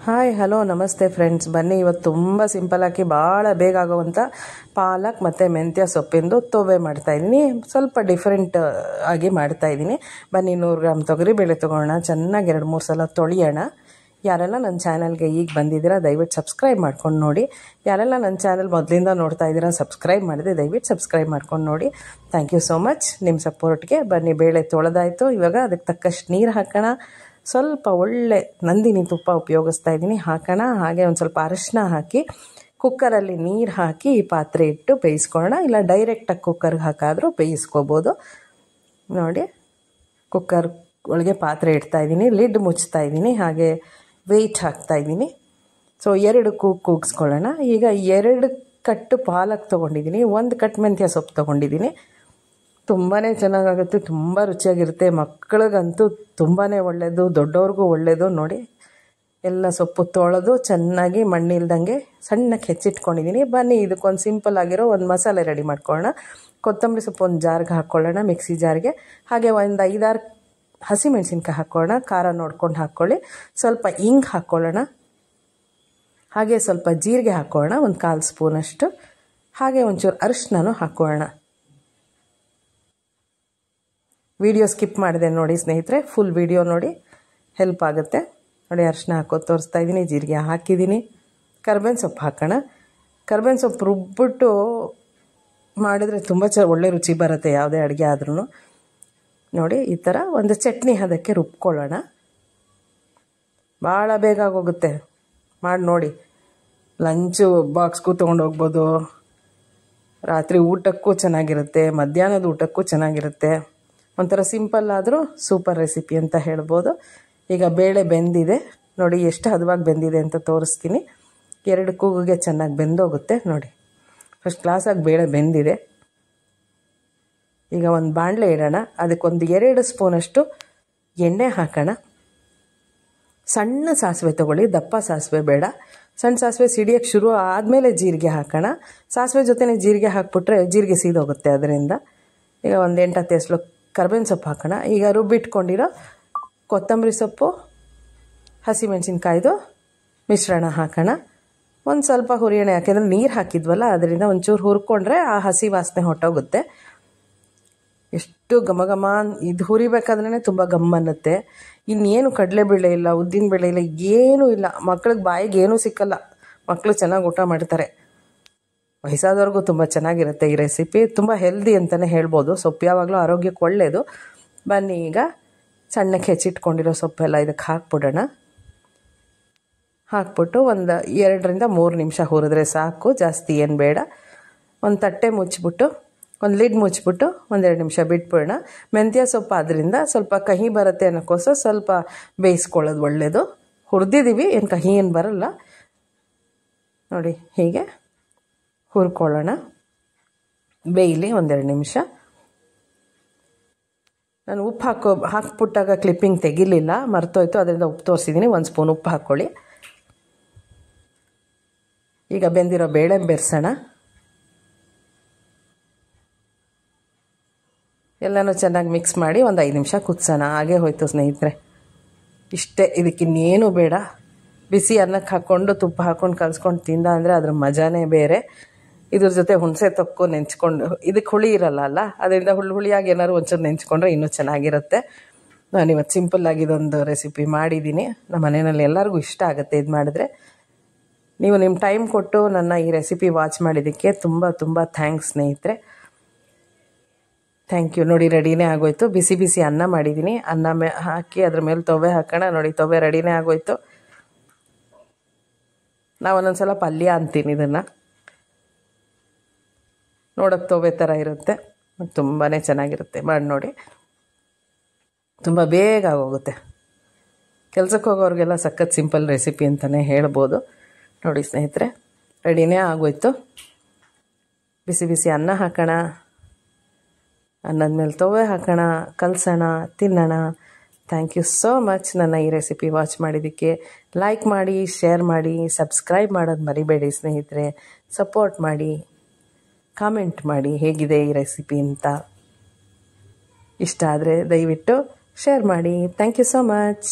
Hi hello ನಮಸ್ತೆ friends. ಬನ್ನಿ ಇವತ್ತು ತುಂಬ ಸಿಂಪಲ್ಲಾಗಿ ಭಾಳ ಬೇಗ ಆಗುವಂಥ ಪಾಲಕ್ ಮತ್ತು ಮೆಂತ್ಯ ಸೊಪ್ಪಿಂದು ತೊವೆ ಮಾಡ್ತಾಯಿದ್ದೀನಿ. ಸ್ವಲ್ಪ ಡಿಫ್ರೆಂಟ್ ಆಗಿ ಮಾಡ್ತಾಯಿದ್ದೀನಿ. ಬನ್ನಿ 100 ಗ್ರಾಮ್ ತೊಗರಿಬೇಳೆ ತೊಗೊಳ್ಳೋಣ. ಚೆನ್ನಾಗಿ 2-3 ಸಲ ತೊಳೆಯೋಣ. ಯಾರೆಲ್ಲ ನನ್ನ ಚಾನಲ್ಗೆ ಈಗ ಬಂದಿದ್ದೀರಾ ದಯವಿಟ್ಟು ಸಬ್ಸ್ಕ್ರೈಬ್ ಮಾಡ್ಕೊಂಡು ನೋಡಿ. ಯಾರೆಲ್ಲ ನನ್ನ ಚಾನಲ್ ಮೊದಲಿಂದ ನೋಡ್ತಾ ಇದ್ದೀರಾ ಸಬ್ಸ್ಕ್ರೈಬ್ ಮಾಡಿದೆ ದಯವಿಟ್ಟು ಸಬ್ಸ್ಕ್ರೈಬ್ ಮಾಡ್ಕೊಂಡು ನೋಡಿ. ಥ್ಯಾಂಕ್ ಯು ಸೋ ಮಚ್ ನಿಮ್ಮ ಸಪೋರ್ಟ್ಗೆ. ಬನ್ನಿ ಬೇಳೆ ತೊಳೆದಾಯಿತು. ಇವಾಗ ಅದಕ್ಕೆ ತಕ್ಕಷ್ಟು ನೀರು ಹಾಕೋಣ. ಸ್ವಲ್ಪ ಒಳ್ಳೆ ನಂದಿನಿ ತುಪ್ಪ ಉಪಯೋಗಿಸ್ತಾ ಇದ್ದೀನಿ, ಹಾಕೋಣ. ಹಾಗೆ ಒಂದು ಸ್ವಲ್ಪ ಅರಿಶಿನ ಹಾಕಿ ಕುಕ್ಕರಲ್ಲಿ ನೀರು ಹಾಕಿ ಈ ಪಾತ್ರೆ ಇಟ್ಟು ಬೇಯಿಸ್ಕೊಳ್ಳೋಣ. ಇಲ್ಲ ಡೈರೆಕ್ಟಾಗಿ ಕುಕ್ಕರ್ಗೆ ಹಾಕಾದರೂ ಬೇಯಿಸ್ಕೋಬೋದು. ನೋಡಿ, ಕುಕ್ಕರ್ ಒಳಗೆ ಪಾತ್ರೆ ಇಡ್ತಾಯಿದ್ದೀನಿ, ಲಿಡ್ ಮುಚ್ತಾ ಇದ್ದೀನಿ, ಹಾಗೆ ವೆಯ್ಟ್ ಹಾಕ್ತಾಯಿದ್ದೀನಿ. ಸೊ 2 ಕೂಗಿಸ್ಕೊಳ್ಳೋಣ. ಈಗ 2 ಕಟ್ಟು ಪಾಲಕ್ ತೊಗೊಂಡಿದ್ದೀನಿ, 1 ಕಟ್ ಮೆಂತ್ಯ ಸೊಪ್ಪು ತೊಗೊಂಡಿದ್ದೀನಿ. ತುಂಬಾ ಚೆನ್ನಾಗಾಗುತ್ತೆ, ತುಂಬ ರುಚಿಯಾಗಿರುತ್ತೆ. ಮಕ್ಕಳಿಗಂತೂ ತುಂಬಾ ಒಳ್ಳೆಯದು, ದೊಡ್ಡವ್ರಿಗೂ ಒಳ್ಳೆಯದು. ನೋಡಿ, ಎಲ್ಲ ಸೊಪ್ಪು ತೊಳೆದು ಚೆನ್ನಾಗಿ ಮಣ್ಣಿಲ್ದಂಗೆ ಸಣ್ಣಕ್ಕೆ ಹೆಚ್ಚಿಟ್ಕೊಂಡಿದ್ದೀನಿ. ಬನ್ನಿ ಇದಕ್ಕೊಂದು ಸಿಂಪಲ್ ಆಗಿರೋ ಒಂದು ಮಸಾಲೆ ರೆಡಿ ಮಾಡ್ಕೊಳ್ಳೋಣ. ಕೊತ್ತಂಬರಿ ಸೊಪ್ಪು ಒಂದು ಜಾರ್ಗೆ ಹಾಕ್ಕೊಳ್ಳೋಣ, ಮಿಕ್ಸಿ ಜಾರ್ಗೆ. ಹಾಗೆ ಒಂದು 5-6 ಹಸಿಮೆಣ್ಸಿನ್ಕಾಯಿ ಹಾಕ್ಕೊಳ್ಳೋಣ, ಖಾರ ನೋಡ್ಕೊಂಡು ಹಾಕ್ಕೊಳ್ಳಿ. ಸ್ವಲ್ಪ ಇಂಗು ಹಾಕ್ಕೊಳ್ಳೋಣ, ಹಾಗೆ ಸ್ವಲ್ಪ ಜೀರಿಗೆ ಹಾಕ್ಕೊಳ್ಳೋಣ, ಒಂದು 1/4 ಸ್ಪೂನಷ್ಟು. ಹಾಗೆ ಒಂಚೂರು ಅರಿಶಿನೂ ಹಾಕ್ಕೊಳ್ಳೋಣ. ವಿಡಿಯೋ ಸ್ಕಿಪ್ ಮಾಡಿದೆ ನೋಡಿ ಸ್ನೇಹಿತರೆ, ಫುಲ್ ವಿಡಿಯೋ ನೋಡಿ, ಹೆಲ್ಪ್ ಆಗುತ್ತೆ. ನೋಡಿ, ಅರಿಶಿನ ಹಾಕೋದು ತೋರಿಸ್ತಾ ಇದ್ದೀನಿ, ಜೀರಿಗೆ ಹಾಕಿದ್ದೀನಿ. ಕರ್ಬೇವಿನ ಸೊಪ್ಪು ಹಾಕೋಣ. ಕರ್ಬೇವಿನ ಸೊಪ್ಪು ರುಬ್ಬಿಟ್ಟು ಮಾಡಿದರೆ ತುಂಬ ಒಳ್ಳೆ ರುಚಿ ಬರುತ್ತೆ ಯಾವುದೇ ಅಡುಗೆ ಆದ್ರೂ. ನೋಡಿ, ಈ ಥರ ಒಂದು ಚಟ್ನಿ ಅದಕ್ಕೆ ರುಬ್ಕೊಳ್ಳೋಣ. ಭಾಳ ಬೇಗ ಆಗೋಗುತ್ತೆ, ಮಾಡಿ ನೋಡಿ. ಲಂಚು ಬಾಕ್ಸ್ಗೂ ತೊಗೊಂಡು ಹೋಗ್ಬೋದು, ರಾತ್ರಿ ಊಟಕ್ಕೂ ಚೆನ್ನಾಗಿರುತ್ತೆ, ಮಧ್ಯಾಹ್ನದ ಊಟಕ್ಕೂ ಚೆನ್ನಾಗಿರುತ್ತೆ. ಒಂಥರ ಸಿಂಪಲ್ ಆದರೂ ಸೂಪರ್ ರೆಸಿಪಿ ಅಂತ ಹೇಳ್ಬೋದು. ಈಗ ಬೇಳೆ ಬೆಂದಿದೆ ನೋಡಿ, ಎಷ್ಟು ಹದವಾಗಿ ಬೆಂದಿದೆ ಅಂತ ತೋರಿಸ್ತೀನಿ. 2 ಕೂಗಿಗೆ ಚೆನ್ನಾಗಿ ಬೆಂದೋಗುತ್ತೆ ನೋಡಿ. ಫಸ್ಟ್ ಕ್ಲಾಸಾಗಿ ಬೇಳೆ ಬೆಂದಿದೆ. ಈಗ ಒಂದು ಬಾಣಲೆ ಇಡೋಣ. ಅದಕ್ಕೊಂದು 2 ಸ್ಪೂನಷ್ಟು ಎಣ್ಣೆ ಹಾಕೋಣ. ಸಣ್ಣ ಸಾಸಿವೆ ತೊಗೊಳ್ಳಿ, ದಪ್ಪ ಸಾಸಿವೆ ಬೇಡ. ಸಣ್ಣ ಸಾಸಿವೆ ಸಿಡಿಯೋಕ್ಕೆ ಶುರು ಆದಮೇಲೆ ಜೀರಿಗೆ ಹಾಕೋಣ. ಸಾಸಿವೆ ಜೊತೆನೇ ಜೀರಿಗೆ ಹಾಕ್ಬಿಟ್ರೆ ಜೀರಿಗೆ ಸೀದೋಗುತ್ತೆ ಅದರಿಂದ. ಈಗ ಒಂದು 8-10 ಎಸಳು ಕರ್ಬೇವಿನ ಸೊಪ್ಪು ಹಾಕೋಣ. ಈಗ ರುಬ್ಬಿಟ್ಕೊಂಡಿರೋ ಕೊತ್ತಂಬರಿ ಸೊಪ್ಪು, ಹಸಿಮೆಣ್ಸಿನ್ಕಾಯ್ದು ಮಿಶ್ರಣ ಹಾಕೋಣ. ಒಂದು ಸ್ವಲ್ಪ ಹುರಿಯೋಣ, ಯಾಕೆಂದರೆ ನೀರು ಹಾಕಿದ್ವಲ್ಲ ಅದರಿಂದ ಒಂಚೂರು ಹುರ್ಕೊಂಡ್ರೆ ಆ ಹಸಿ ವಾಸನೆ ಹೊಟ್ಟೋಗುತ್ತೆ. ಎಷ್ಟು ಘಮ ಘಮ ಇದು ಹುರಿಬೇಕಾದ್ರೇ ತುಂಬ ಘಮ್ ಅನ್ನುತ್ತೆ. ಇನ್ನೇನು ಕಡಲೆಬೇಳೆ ಇಲ್ಲ, ಉದ್ದಿನಬೇಳೆ ಇಲ್ಲ, ಏನೂ ಇಲ್ಲ. ಮಕ್ಳಿಗೆ ಬಾಯಿಗೆ ಏನೂ ಸಿಕ್ಕಲ್ಲ, ಮಕ್ಕಳು ಚೆನ್ನಾಗಿ ಊಟ ಮಾಡ್ತಾರೆ. ವಯಸ್ಸಾದವ್ರಿಗೂ ತುಂಬ ಚೆನ್ನಾಗಿರುತ್ತೆ ಈ ರೆಸಿಪಿ. ತುಂಬ ಹೆಲ್ದಿ ಅಂತಲೇ ಹೇಳ್ಬೋದು. ಸೊಪ್ಪು ಯಾವಾಗಲೂ ಆರೋಗ್ಯಕ್ಕೆ ಒಳ್ಳೆಯದು. ಬನ್ನಿ ಈಗ ಸಣ್ಣಕ್ಕೆ ಹೆಚ್ಚಿಟ್ಕೊಂಡಿರೋ ಸೊಪ್ಪೆಲ್ಲ ಇದಕ್ಕೆ ಹಾಕ್ಬಿಡೋಣ. ಹಾಕ್ಬಿಟ್ಟು ಒಂದು 2-3 ನಿಮಿಷ ಹುರಿದ್ರೆ ಸಾಕು, ಜಾಸ್ತಿ ಏನು ಬೇಡ. ಒಂದು ತಟ್ಟೆ ಮುಚ್ಚಿಬಿಟ್ಟು, ಒಂದು ಲಿಡ್ ಮುಚ್ಚಿಬಿಟ್ಟು 1-2 ನಿಮಿಷ ಬಿಟ್ಬಿಡೋಣ. ಮೆಂತ್ಯ ಸೊಪ್ಪು ಆದ್ದರಿಂದ ಸ್ವಲ್ಪ ಕಹಿ ಬರುತ್ತೆ ಅನ್ನೋಕ್ಕೋಸ್ಕರ ಸ್ವಲ್ಪ ಬೇಯಿಸ್ಕೊಳ್ಳೋದು ಒಳ್ಳೆಯದು. ಹುರಿದಿದ್ದೀವಿ, ಏನು ಕಹಿ ಏನು ಬರಲ್ಲ. ನೋಡಿ, ಹೀಗೆ ಹುರ್ಕೊಳ್ಳೋಣ. ಬೇಯಲಿ 1-2 ನಿಮಿಷ. ನಾನು ಉಪ್ಪು ಹಾಕ್ಬಿಟ್ಟಾಗ ಕ್ಲಿಪ್ಪಿಂಗ್ ತೆಗಿಲಿಲ್ಲ, ಮರ್ತೋಯ್ತು, ಅದರಿಂದ ಉಪ್ಪು ತೋರಿಸಿದ್ದೀನಿ. 1 ಸ್ಪೂನ್ ಉಪ್ಪು ಹಾಕ್ಕೊಳ್ಳಿ. ಈಗ ಬೆಂದಿರೋ ಬೇಳೆ ಬೆರೆಸೋಣ. ಎಲ್ಲನೂ ಚೆನ್ನಾಗಿ ಮಿಕ್ಸ್ ಮಾಡಿ ಒಂದು 5 ನಿಮಿಷ ಕುದಿಸೋಣ. ಹಾಗೇ ಹೋಯ್ತು ಸ್ನೇಹಿತರೆ, ಇಷ್ಟೇ. ಇದಕ್ಕಿನ್ನೇನು ಬೇಡ. ಬಿಸಿ ಅನ್ನಕ್ಕೆ ಹಾಕ್ಕೊಂಡು ತುಪ್ಪ ಹಾಕ್ಕೊಂಡು ಕಲಿಸ್ಕೊಂಡು ತಿಂದ ಅಂದರೆ ಅದ್ರ ಮಜಾನೇ ಬೇರೆ. ಇದ್ರ ಜೊತೆ ಹುಣಸೆ ತೊಕ್ಕು ನೆಂಚ್ಕೊಂಡು, ಇದಕ್ಕೆ ಹುಳಿ ಇರಲ್ಲ ಅಲ್ಲ, ಅದರಿಂದ ಹುಳಿಯಾಗಿ ಏನಾದ್ರು ಒಂಚೂರು ನೆಂಚ್ಕೊಂಡ್ರೆ ಇನ್ನೂ ಚೆನ್ನಾಗಿರುತ್ತೆ. ನಾನು ಇವತ್ತು ಸಿಂಪಲ್ಲಾಗಿದೊಂದು ರೆಸಿಪಿ ಮಾಡಿದ್ದೀನಿ. ನಮ್ಮ ಮನೆಯಲ್ಲಿ ಎಲ್ಲರಿಗೂ ಇಷ್ಟ ಆಗುತ್ತೆ ಇದು ಮಾಡಿದ್ರೆ. ನೀವು ನಿಮ್ಮ ಟೈಮ್ ಕೊಟ್ಟು ನನ್ನ ಈ ರೆಸಿಪಿ ವಾಚ್ ಮಾಡಿದ್ದಕ್ಕೆ ತುಂಬ ತುಂಬ ಥ್ಯಾಂಕ್ಸ್ ಸ್ನೇಹಿತರೆ. Thank you. ನೋಡಿ, ರೆಡಿನೇ ಆಗೋಯ್ತು. ಬಿಸಿ ಬಿಸಿ ಅನ್ನ ಮಾಡಿದ್ದೀನಿ. ಅನ್ನ ಹಾಕಿ ಅದ್ರ ಮೇಲೆ ತೊವೆ ಹಾಕೋಣ. ನೋಡಿ, ತೊವೆ ರೆಡಿನೇ ಆಗೋಯ್ತು. ನಾವು ಒಂದೊಂದು ಸಲ ಪಲ್ಯ ಅಂತೀನಿ ಇದನ್ನು. ನೋಡೋಕ್ಕೆ ತೊವೆ ಥರ ಇರುತ್ತೆ, ತುಂಬಾ ಚೆನ್ನಾಗಿರುತ್ತೆ. ಮಾಡಿ ನೋಡಿ, ತುಂಬ ಬೇಗ ಆಗೋಗುತ್ತೆ. ಕೆಲಸಕ್ಕೆ ಹೋಗೋರಿಗೆಲ್ಲ ಸಖತ್ ಸಿಂಪಲ್ ರೆಸಿಪಿ ಅಂತಲೇ ಹೇಳ್ಬೋದು. ನೋಡಿ ಸ್ನೇಹಿತರೆ, ರೆಡಿನೇ ಆಗೋಯ್ತು. ಬಿಸಿ ಬಿಸಿ ಅನ್ನ ಹಾಕೋಣ. ಅನ್ನದ ಮೇಲೆ ತೊವೆ ಹಾಕೋಣ, ಕಲಸೋಣ, ತಿನ್ನೋಣ. ಥ್ಯಾಂಕ್ ಯು ಸೋ ಮಚ್ ನನ್ನ ಈ ರೆಸಿಪಿ ವಾಚ್ ಮಾಡಿದ್ದಕ್ಕೆ. ಲೈಕ್ ಮಾಡಿ, ಶೇರ್ ಮಾಡಿ, ಸಬ್ಸ್ಕ್ರೈಬ್ ಮಾಡೋದು ಮರಿಬೇಡಿ ಸ್ನೇಹಿತರೆ. ಸಪೋರ್ಟ್ ಮಾಡಿ, ಕಾಮೆಂಟ್ ಮಾಡಿ ಹೇಗಿದೆ ಈ ರೆಸಿಪಿ ಅಂತ. ಇಷ್ಟ ಆದರೆ ದಯವಿಟ್ಟು ಶೇರ್ ಮಾಡಿ. Thank you so much.